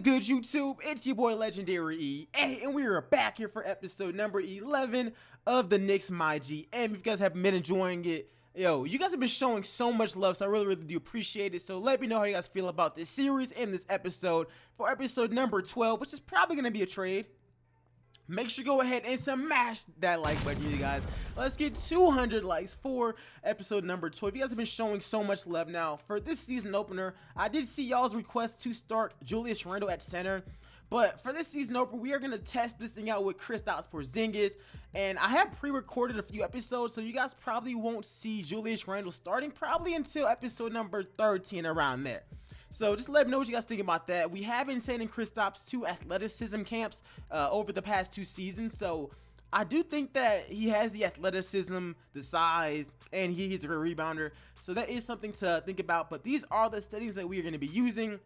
good, YouTube? It's your boy LegendaryEA, and we are back here for episode number 11 of the Knicks Myleague. And if you guys have been enjoying it, yo, you guys have been showing so much love, so I really do appreciate it. So let me know how you guys feel about this series and this episode for episode number 12, which is probably going to be a trade. Make sure you go ahead and smash that like button, you guys. Let's get 200 likes for episode number 12. You guys have been showing so much love. Now, for this season opener, I did see y'all's request to start Julius Randle at center. But for this season opener, we are going to test this thing out with Kristaps Porzingis. And I have pre-recorded a few episodes, so you guys probably won't see Julius Randle starting probably until episode number 13, around there. So just let me know what you guys think about that. We have been sending Kristaps to athleticism camps over the past 2 seasons. So I do think that he has the athleticism, the size, and he's a great rebounder. So that is something to think about. But these are the settings that we are going to be using.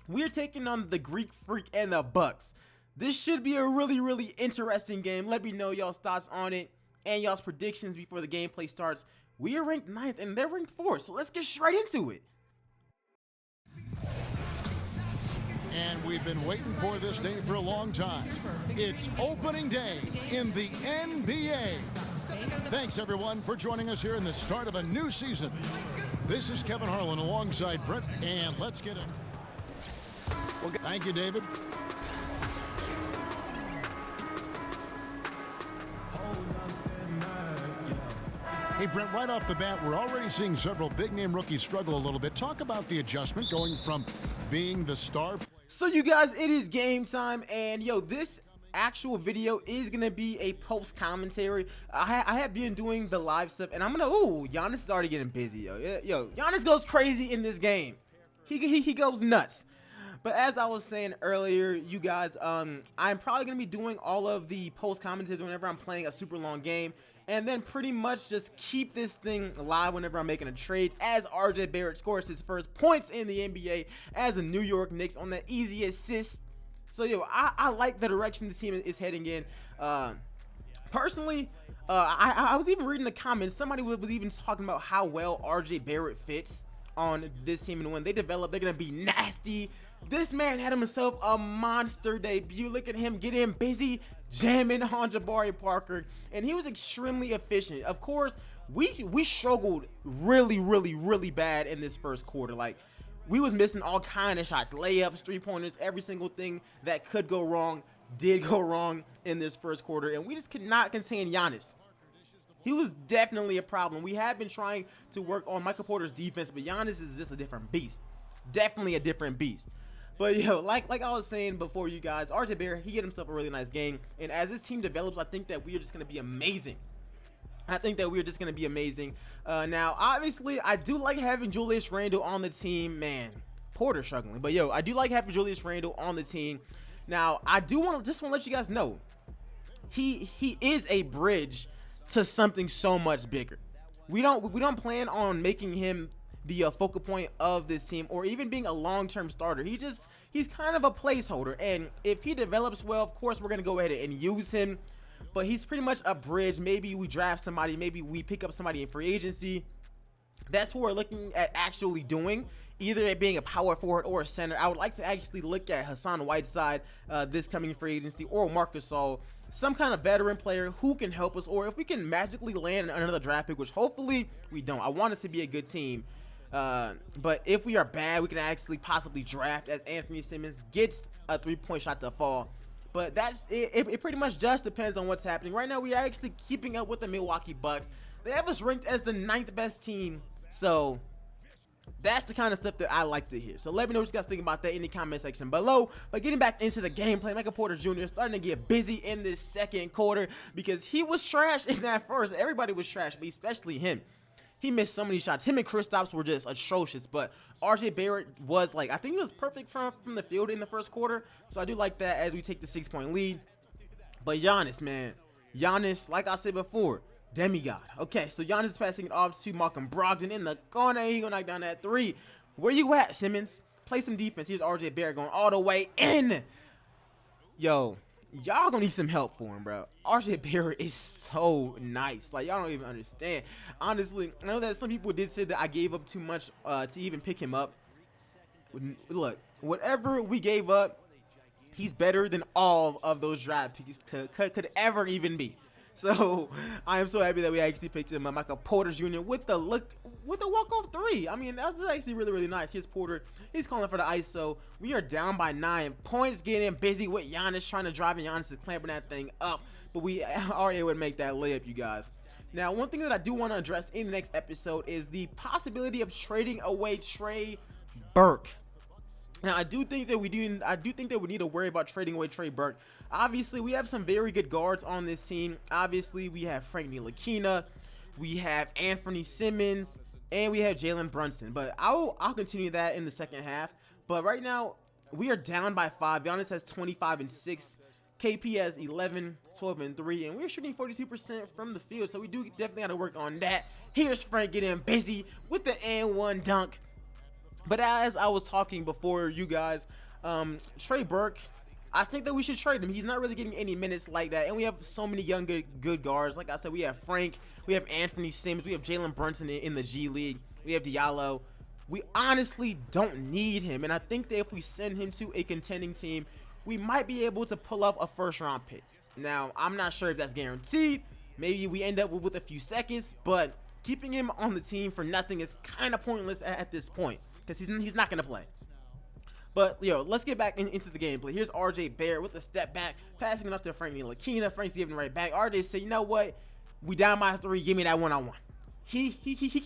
We're taking on the Greek Freak and the Bucks. This should be a really interesting game. Let me know y'all's thoughts on it and y'all's predictions before the gameplay starts. We are ranked 9th and they're ranked 4th. So let's get straight into it. And we've been waiting for this day for a long time. It's opening day in the NBA. Thanks, everyone, for joining us here in the start of a new season. This is Kevin Harlan alongside Brett, and let's get it. Well, thank you, David. Hey, Brent, right off the bat, we're already seeing several big-name rookies struggle a little bit. Talk about the adjustment going from being the star. So, you guys, it is game time, and, yo, this actual video is going to be a post commentary. I have been doing the live stuff, and I'm going to, ooh, Giannis is already getting busy, yo. Yo, Giannis goes crazy in this game. He goes nuts. But as I was saying earlier, you guys, I'm probably going to be doing all of the post commentaries whenever I'm playing a super long game. And then pretty much just keep this thing alive whenever I'm making a trade, as RJ Barrett scores his first points in the NBA as a New York Knicks on that easy assist. So, yo, I like the direction the team is heading in. Personally, I was even reading the comments. Somebody was even talking about how well RJ Barrett fits on this team, and when they develop, they're going to be nasty. This man had himself a monster debut. Look at him getting busy, jamming on Jabari Parker, and he was extremely efficient. Of course, we struggled really bad in this first quarter. Like, we was missing all kind of shots, layups, 3-pointers, every single thing that could go wrong did go wrong in this first quarter, and we just could not contain Giannis. He was definitely a problem. We have been trying to work on Michael Porter's defense, but Giannis is just a different beast. Definitely a different beast. But, yo, like I was saying before, you guys, RJ Barrett, he had himself a really nice game. And as this team develops, I think that we are just going to be amazing. Now, obviously, I do like having Julius Randle on the team. Man, Porter's struggling. But, yo, I do like having Julius Randle on the team. Now, I just want to let you guys know, he is a bridge to something so much bigger. We don't plan on making him the focal point of this team or even being a long-term starter. He's kind of a placeholder, and if he develops well, of course we're gonna go ahead and use him, but he's pretty much a bridge. Maybe we draft somebody, maybe we pick up somebody in free agency. That's what we're looking at actually doing, either it being a power forward or a center. I would like to actually look at Hassan Whiteside this coming free agency, or Marc Gasol, some kind of veteran player who can help us, or if we can magically land another draft pick, which hopefully we don't. I want us to be a good team. But if we are bad, we can actually possibly draft, as Anthony Simmons gets a 3-point shot to fall. But that's it pretty much just depends on what's happening. Right now, we are actually keeping up with the Milwaukee Bucks. They have us ranked as the 9th best team. So that's the kind of stuff that I like to hear. So let me know what you guys think about that in the comment section below. But getting back into the gameplay, Michael Porter Jr. starting to get busy in this second quarter because he was trash in that first. Everybody was trash, but especially him. He missed so many shots. Him and Kristaps were just atrocious, but RJ Barrett was, like, I think he was perfect from the field in the first quarter. So I do like that as we take the 6-point lead. But Giannis, man. Giannis, like I said before, demigod. Okay, so Giannis is passing it off to Malcolm Brogdon in the corner. He's going to knock down that 3. Where you at, Simmons? Play some defense. Here's RJ Barrett going all the way in. Yo, y'all gonna need some help for him, bro. RJ Barrett is so nice. Like, y'all don't even understand. Honestly, I know that some people did say that I gave up too much to even pick him up. Look, whatever we gave up, he's better than all of those draft picks could ever even be. So I am so happy that we actually picked him up. Michael Porter Jr. with the walk-off 3. I mean, that's actually really, really nice. Here's Porter. He's calling for the ISO. We are down by 9 points, getting busy with Giannis, trying to drive, and Giannis is clamping that thing up. But we are able to make that layup, you guys. Now, one thing that I do want to address in the next episode is the possibility of trading away Trey Burke. Now, I do think that we need to worry about trading away Trey Burke. Obviously, we have some very good guards on this team. Obviously, we have Frank Ntilikina, we have Anthony Simmons, and we have Jalen Brunson. But I'll continue that in the second half. But right now, we are down by 5. Giannis has 25 and 6. KP has 11, 12 and 3, and we're shooting 42% from the field. So we do definitely got to work on that. Here's Frank getting busy with the and-one dunk. But as I was talking before, you guys, Trey Burke, I think that we should trade him. He's not really getting any minutes like that. And we have so many young, good guards. Like I said, we have Frank, we have Anthony Simmons, we have Jalen Brunson in the G League, we have Diallo. We honestly don't need him. And I think that if we send him to a contending team, we might be able to pull off a first-round pick. Now, I'm not sure if that's guaranteed. Maybe we end up with a few seconds. But keeping him on the team for nothing is kind of pointless at this point, because he's not going to play. But, let's get back into the gameplay. Here's RJ Barrett with a step back, passing it off to Frank Ntilikina. Frank's giving right back. RJ said, you know what? We down by 3. Give me that one-on-one. He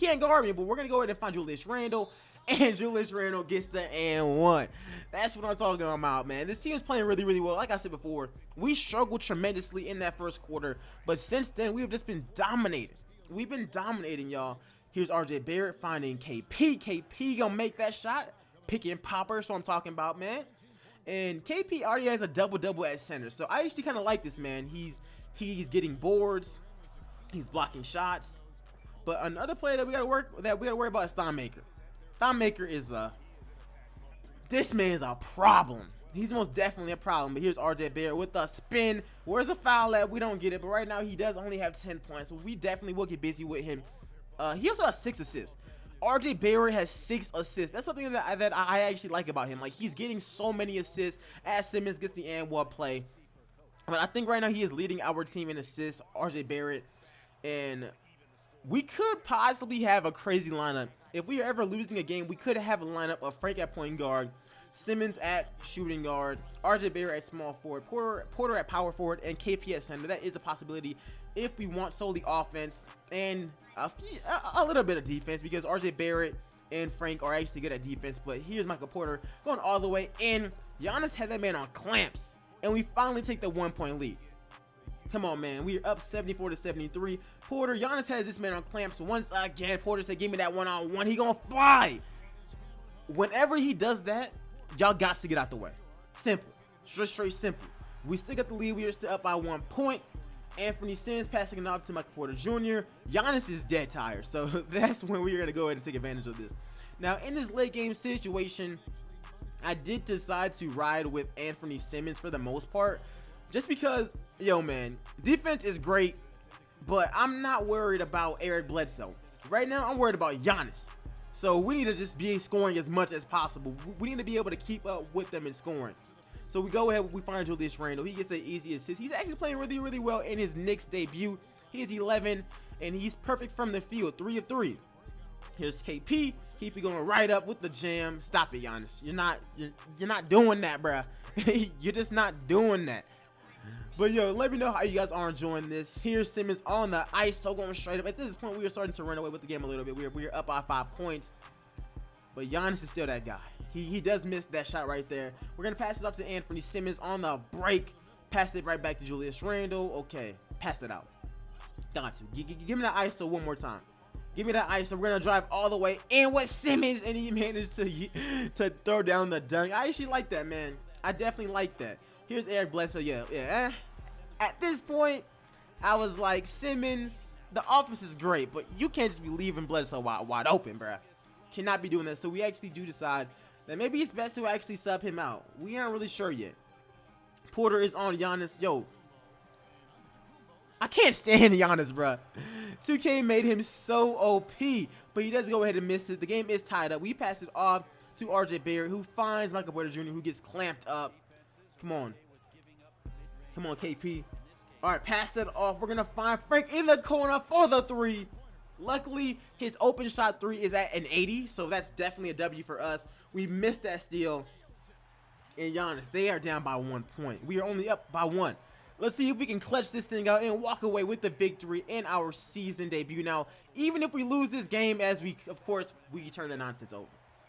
can't guard me, but we're going to go ahead and find Julius Randle. And Julius Randle gets the and one. That's what I'm talking about, man. This team is playing really, really well. Like I said before, we struggled tremendously in that first quarter. But since then, we've just been dominated. We've been dominating, y'all. Here's RJ Barrett finding KP. KP gonna make that shot. Pick and popper, so I'm talking about, man. And KP already has a double-double at center. So I actually kind of like this, man. He's getting boards. He's blocking shots. But another player that we gotta worry about is Thon Maker. Thon Maker is this man's a problem. He's most definitely a problem. But here's RJ Barrett with a spin. Where's the foul at? We don't get it. But right now he does only have 10 points. But we definitely will get busy with him. He also has 6 assists. RJ Barrett has 6 assists. That's something that I actually like about him. Like, he's getting so many assists as Simmons gets the and-one play. But I think right now he is leading our team in assists, RJ Barrett. And we could possibly have a crazy lineup. If we are ever losing a game, we could have a lineup of Frank at point guard, Simmons at shooting guard, RJ Barrett at small forward, Porter at power forward, and KP at center. That is a possibility if we want solely offense and a little bit of defense, because RJ Barrett and Frank are actually good at defense. But here's Michael Porter going all the way in. Giannis had that man on clamps, and we finally take the 1-point lead. Come on, man. We are up 74-73. Porter, Giannis has this man on clamps once again. Porter said, give me that one-on-one. He gonna fly. Whenever he does that, y'all got to get out the way. Simple. Straight simple. We still got the lead. We are still up by 1 point. Anthony Simmons passing it off to Michael Porter Jr. Giannis is dead tired, so that's when we're going to go ahead and take advantage of this. Now, in this late game situation, I did decide to ride with Anthony Simmons for the most part, just because, man, defense is great, but I'm not worried about Eric Bledsoe. Right now, I'm worried about Giannis. So we need to just be scoring as much as possible. We need to be able to keep up with them in scoring. So we go ahead, we find Julius Randle. He gets the easy assist. He's actually playing really, really well in his Knicks debut. He is 11, and he's perfect from the field, 3 of 3. Here's KP. KP going right up with the jam. Stop it, Giannis. You're not doing that, bruh. You're just not doing that. But let me know how you guys are enjoying this. Here's Simmons on the ice, so going straight up. At this point, we are starting to run away with the game a little bit. We're up by 5 points. But Giannis is still that guy. He does miss that shot right there. We're going to pass it up to Anthony Simmons on the break. Pass it right back to Julius Randle. Okay, pass it out. Got to. Give me that ISO one more time. Give me that ISO. We're going to drive all the way in with Simmons, and he managed to throw down the dunk. I actually like that, man. I definitely like that. Here's Eric Bledsoe. Yeah. At this point, I was like, Simmons, the offense is great, but you can't just be leaving Bledsoe wide open, bruh. Cannot be doing that. So we actually do decide that maybe it's best to actually sub him out. We aren't really sure yet. Porter is on Giannis. I can't stand Giannis, bruh. 2K made him so OP, but he does go ahead and miss it. The game is tied up. We pass it off to RJ Barrett, who finds Michael Porter Jr., who gets clamped up. Come on. Come on, KP. All right, pass it off. We're going to find Frank in the corner for the 3. Luckily, his open shot 3 is at an 80, so that's definitely a W for us. We missed that steal. And Giannis, they are down by 1 point. We are only up by 1. Let's see if we can clutch this thing out and walk away with the victory in our season debut. Now, even if we lose this game, of course, we turn the nonsense over.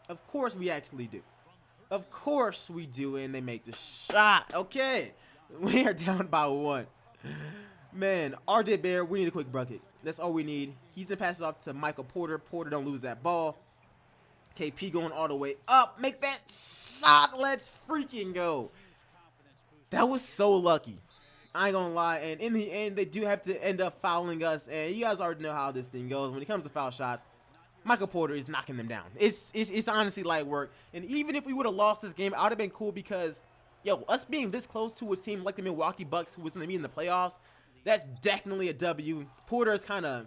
Of course, we actually do. Of course, we do, and they make the shot. Okay, we are down by 1. Man, RJ Barrett, we need a quick bucket. That's all we need. He's going to pass it off to Michael Porter. Porter, don't lose that ball. KP going all the way up. Make that shot. Let's freaking go. That was so lucky. I ain't gonna lie, and in the end, they do have to end up fouling us, and you guys already know how this thing goes. When it comes to foul shots, Michael Porter is knocking them down. It's honestly light work, and even if we would have lost this game, I would have been cool because, yo, us being this close to a team like the Milwaukee Bucks, who was going to be in the playoffs, that's definitely a W. Porter is kind of,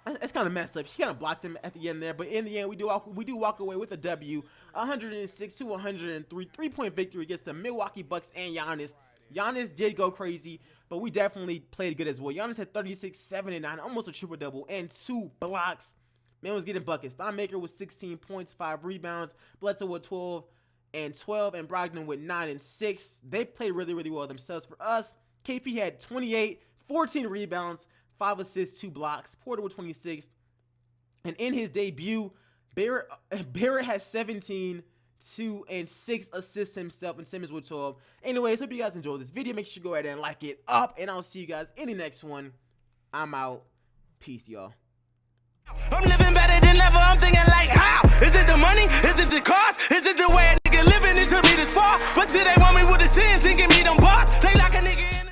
it's kind of messed up. He kind of blocked him at the end there, but in the end, we do walk away with a W, 106 to 103, 3-point victory against the Milwaukee Bucks and Giannis. Giannis did go crazy, but we definitely played good as well. Giannis had 36, 7, and 9, almost a triple-double, and 2 blocks. Man was getting buckets. Thon Maker with 16 points, 5 rebounds. Bledsoe with 12 and 12, and Brogdon with 9 and 6. They played really, really well themselves. For us, KP had 28, 14 rebounds, 5 assists, 2 blocks. Porter with 26. And in his debut, Barrett has 17, 2 and 6 assists himself, and Simmons with 12. Anyways, hope you guys enjoyed this video. Make sure you go ahead and like it up, and I'll see you guys in the next one. I'm out. Peace, y'all. I'm living better than ever. I'm thinking like, how?